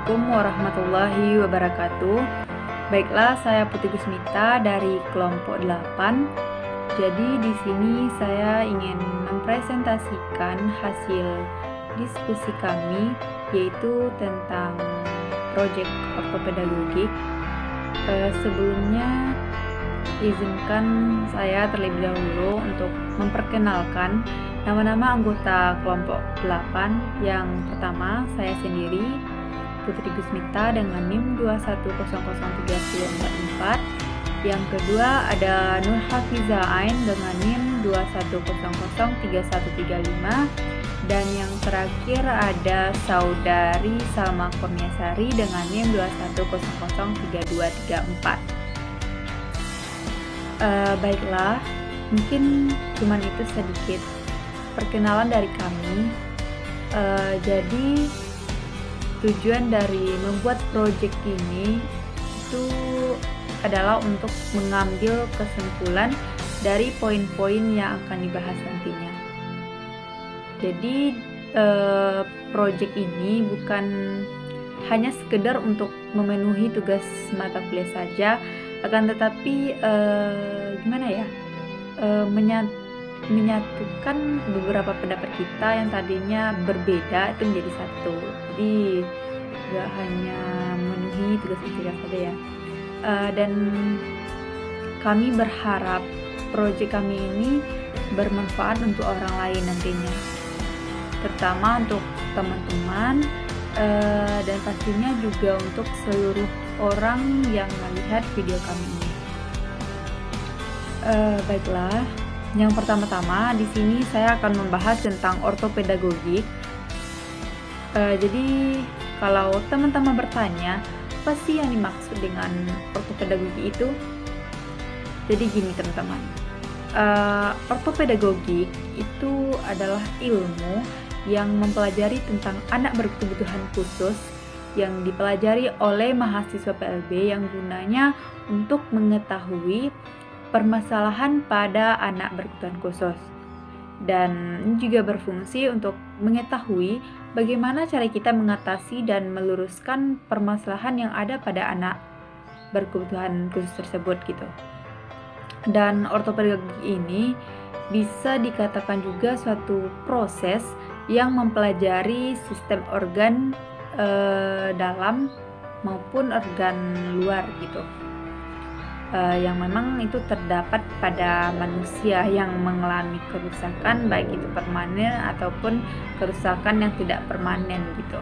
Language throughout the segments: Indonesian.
Assalamualaikum warahmatullahi wabarakatuh. Baiklah, saya Putri Gusmita dari kelompok 8. Jadi di sini saya ingin mempresentasikan hasil diskusi kami, yaitu tentang proyek ortopedagogik. Sebelumnya izinkan saya terlebih dahulu untuk memperkenalkan nama-nama anggota kelompok 8. Yang pertama, saya sendiri, Putri Gusmita dengan NIM 2100344. Yang kedua ada Nur Hafiza Ain dengan NIM 2100335. Dan yang terakhir ada Saudari Salma Kurniasari dengan NIM 2100324. Baiklah, mungkin cuman itu sedikit perkenalan dari kami. Jadi tujuan dari membuat proyek ini itu adalah untuk mengambil kesimpulan dari poin-poin yang akan dibahas nantinya. Jadi proyek ini bukan hanya sekedar untuk memenuhi tugas mata kuliah saja, akan tetapi menyatukan beberapa pendapat kita yang tadinya berbeda itu menjadi satu. Jadi gak hanya memenuhi tugas kuliah saja ya. Dan kami berharap proyek kami ini bermanfaat untuk orang lain nantinya, terutama untuk teman-teman dan pastinya juga untuk seluruh orang yang melihat video kami ini. Baiklah, yang pertama-tama di sini saya akan membahas tentang ortopedagogik. Jadi kalau teman-teman bertanya, apa sih yang dimaksud dengan ortopedagogik itu? Jadi gini teman-teman, ortopedagogik itu adalah ilmu yang mempelajari tentang anak berkebutuhan khusus yang dipelajari oleh mahasiswa PLB yang gunanya untuk mengetahui permasalahan pada anak berkebutuhan khusus, dan juga berfungsi untuk mengetahui bagaimana cara kita mengatasi dan meluruskan permasalahan yang ada pada anak berkebutuhan khusus tersebut gitu. Dan ortopedagogik ini bisa dikatakan juga suatu proses yang mempelajari sistem organ dalam maupun organ luar gitu, yang memang itu terdapat pada manusia yang mengalami kerusakan, baik itu permanen ataupun kerusakan yang tidak permanen gitu.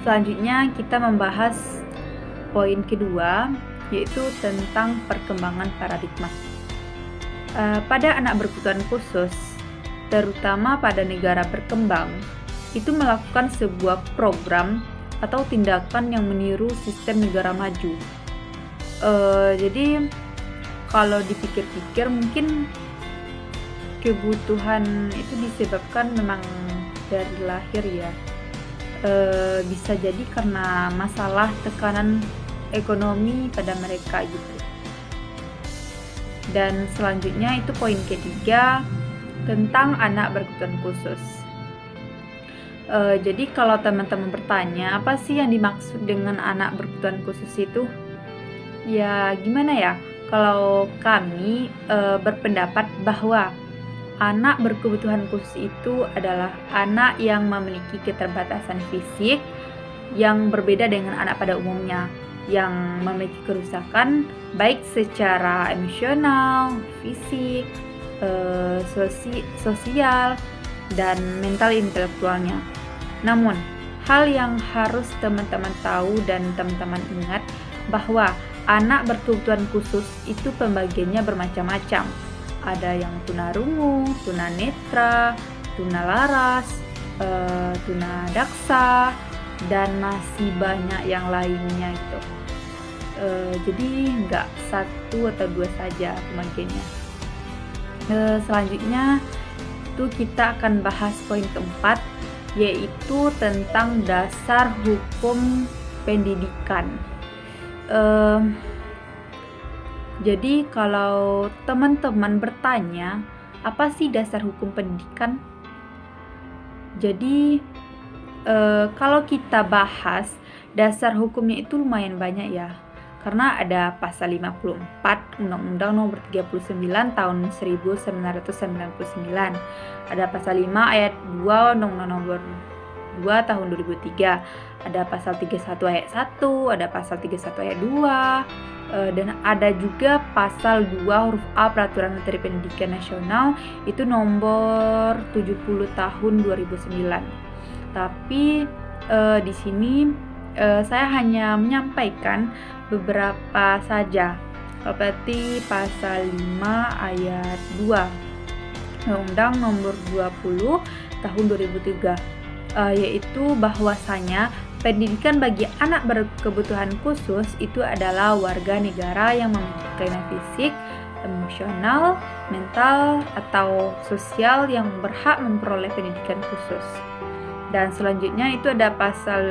Selanjutnya kita membahas poin kedua, yaitu tentang perkembangan paradigma. Pada anak berkebutuhan khusus, terutama pada negara berkembang, itu melakukan sebuah program atau tindakan yang meniru sistem negara maju. Jadi kalau dipikir-pikir mungkin kebutuhan itu disebabkan memang dari lahir ya. Bisa jadi karena masalah tekanan ekonomi pada mereka gitu. Dan selanjutnya itu poin ketiga tentang anak berkebutuhan khusus. Jadi kalau teman-teman bertanya, apa sih yang dimaksud dengan anak berkebutuhan khusus itu? Ya gimana ya, kalau kami berpendapat bahwa anak berkebutuhan khusus itu adalah anak yang memiliki keterbatasan fisik yang berbeda dengan anak pada umumnya, yang memiliki kerusakan baik secara emosional, fisik, sosial, dan mental intelektualnya. Namun, hal yang harus teman-teman tahu dan teman-teman ingat bahwa anak berkebutuhan khusus itu pembagiannya bermacam-macam. Ada yang tunarungu, tunanetra, tunalaras, tunadaksa, dan masih banyak yang lainnya itu. Jadi nggak satu atau dua saja pembagiannya. Selanjutnya itu kita akan bahas poin keempat, yaitu tentang dasar hukum pendidikan. Jadi kalau teman-teman bertanya, apa sih dasar hukum pendidikan? Jadi kalau kita bahas dasar hukumnya itu lumayan banyak ya. Karena ada pasal 54 Undang-Undang Nomor 39 Tahun 1999. Ada pasal 5 ayat 2 Undang-Undang Nomor 2 Tahun 2003. Ada pasal 31 ayat 1, ada pasal 31 ayat 2, dan ada juga pasal 2 huruf A Peraturan Menteri Pendidikan Nasional itu nomor 70 tahun 2009. Tapi di sini saya hanya menyampaikan beberapa saja. Seperti pasal 5 ayat 2 Undang-Undang Nomor 20 Tahun 2003, yaitu bahwasanya pendidikan bagi anak berkebutuhan khusus itu adalah warga negara yang memiliki kelainan fisik, emosional, mental, atau sosial yang berhak memperoleh pendidikan khusus. Dan selanjutnya itu ada pasal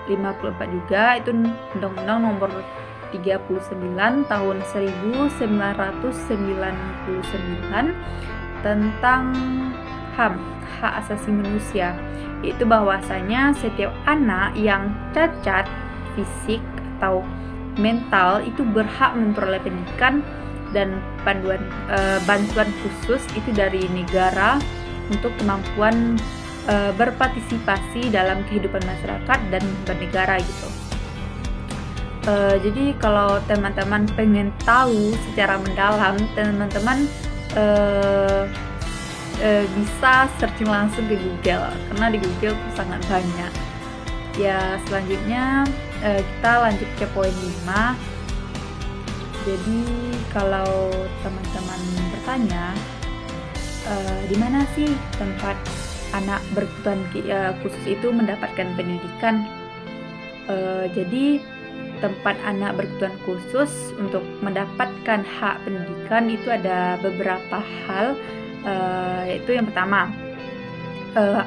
54 juga, itu Undang-Undang Nomor 39 Tahun 1999 tentang HAM, Hak Asasi Manusia, yaitu bahwasanya setiap anak yang cacat fisik atau mental itu berhak memperoleh pendidikan dan bantuan khusus itu dari negara untuk kemampuan berpartisipasi dalam kehidupan masyarakat dan bernegara gitu. Jadi kalau teman-teman pengen tahu secara mendalam, teman-teman bisa searching langsung di Google, karena di Google itu sangat banyak. Ya, selanjutnya kita lanjut ke poin 5. Jadi kalau teman-teman bertanya, di mana sih tempat anak berkebutuhan khusus itu mendapatkan pendidikan? Jadi tempat anak berkebutuhan khusus untuk mendapatkan hak pendidikan itu ada beberapa hal, yaitu yang pertama,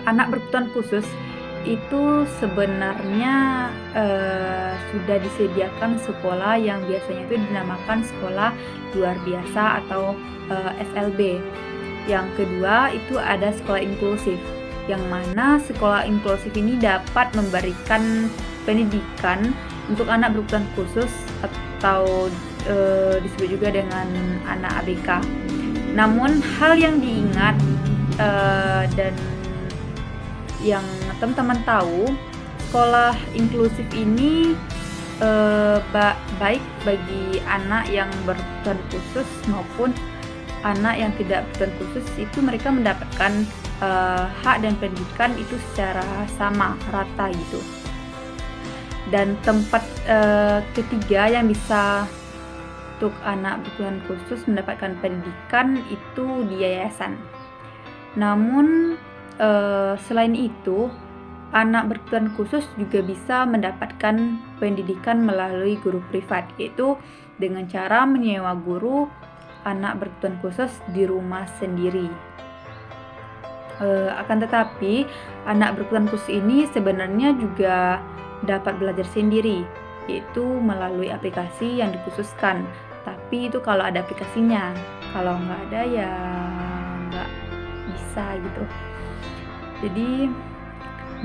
anak berkebutuhan khusus itu sebenarnya sudah disediakan sekolah yang biasanya itu dinamakan sekolah luar biasa atau SLB. Yang kedua itu ada sekolah inklusif, yang mana sekolah inklusif ini dapat memberikan pendidikan untuk anak berkebutuhan khusus atau disebut juga dengan anak ABK. Namun hal yang diingat dan yang teman-teman tahu, sekolah inklusif ini baik bagi anak yang berkebutuhan khusus maupun anak yang tidak berkebutuhan khusus, itu mereka mendapatkan hak dan pendidikan itu secara sama, rata gitu. Dan tempat ketiga yang bisa untuk anak berkebutuhan khusus mendapatkan pendidikan itu di yayasan. Namun selain itu, anak berkebutuhan khusus juga bisa mendapatkan pendidikan melalui guru privat, yaitu dengan cara menyewa guru anak berkebutuhan khusus di rumah sendiri. Akan tetapi anak berkebutuhan khusus ini sebenarnya juga dapat belajar sendiri, yaitu melalui aplikasi yang dikhususkan. Tapi itu kalau ada aplikasinya, kalau nggak ada ya nggak bisa gitu. Jadi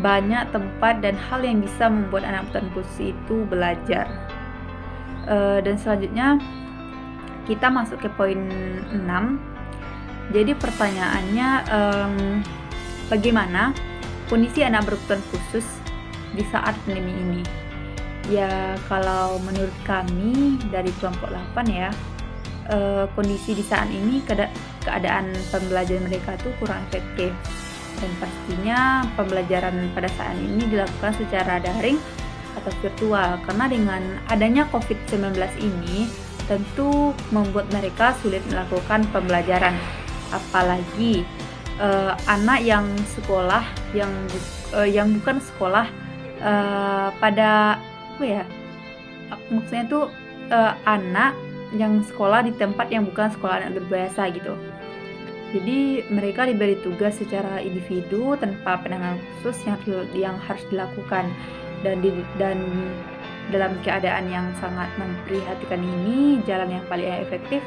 banyak tempat dan hal yang bisa membuat anak berkebutuhan khusus itu belajar. Dan selanjutnya kita masuk ke poin 6. Jadi pertanyaannya, bagaimana kondisi anak berkebutuhan khusus di saat pandemi ini? Ya, kalau menurut kami dari kelompok 8 ya, kondisi di saat ini keadaan pembelajaran mereka tuh kurang efektif, dan pastinya pembelajaran pada saat ini dilakukan secara daring atau virtual, karena dengan adanya COVID-19 ini tentu membuat mereka sulit melakukan pembelajaran. Apalagi anak yang sekolah yang bukan sekolah pada apa ya? Maksudnya tuh anak yang sekolah di tempat yang bukan sekolah anak berbiasa gitu. Jadi mereka diberi tugas secara individu tanpa penanganan khusus yang harus dilakukan, dan dalam keadaan yang sangat memprihatinkan ini, jalan yang paling efektif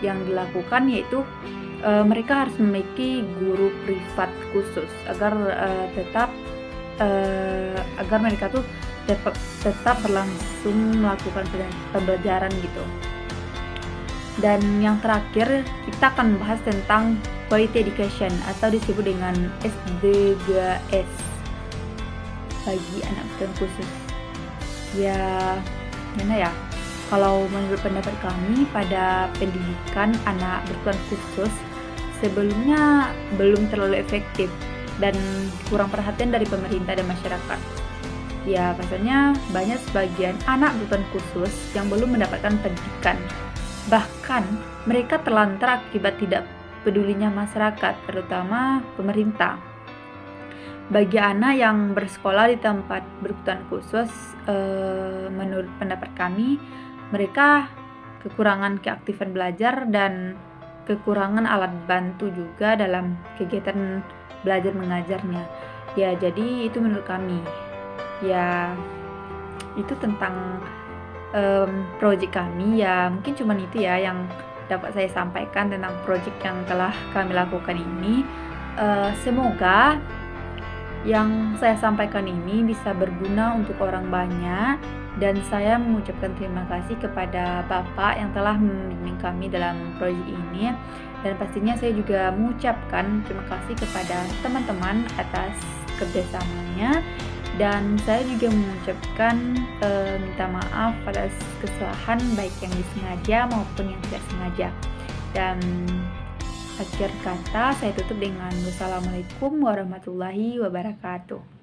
yang dilakukan yaitu mereka harus memiliki guru privat khusus agar tetap agar mereka tuh tetap berlangsung melakukan pembelajaran gitu. Dan yang terakhir kita akan membahas tentang quality education atau disebut dengan S3S bagi anak berkebutuhan khusus. Ya, gimana ya? Kalau menurut pendapat kami pada pendidikan anak berkebutuhan khusus sebelumnya belum terlalu efektif dan kurang perhatian dari pemerintah dan masyarakat. Ya, pasalnya banyak sebagian anak berkebutuhan khusus yang belum mendapatkan pendidikan. Bahkan mereka terlantar akibat tidak pedulinya masyarakat, terutama pemerintah. Bagi anak yang bersekolah di tempat berkebutuhan khusus, menurut pendapat kami, mereka kekurangan keaktifan belajar dan kekurangan alat bantu juga dalam kegiatan belajar mengajarnya. Ya, jadi itu menurut kami. Ya, itu tentang project kami. Ya, mungkin cuma itu ya yang dapat saya sampaikan tentang project yang telah kami lakukan ini. Semoga yang saya sampaikan ini bisa berguna untuk orang banyak, dan saya mengucapkan terima kasih kepada Bapak yang telah membimbing kami dalam proyek ini, dan pastinya saya juga mengucapkan terima kasih kepada teman-teman atas kerjasamanya, dan saya juga mengucapkan minta maaf atas kesalahan baik yang disengaja maupun yang tidak sengaja. Dan akhir kata saya tutup dengan wassalamualaikum warahmatullahi wabarakatuh.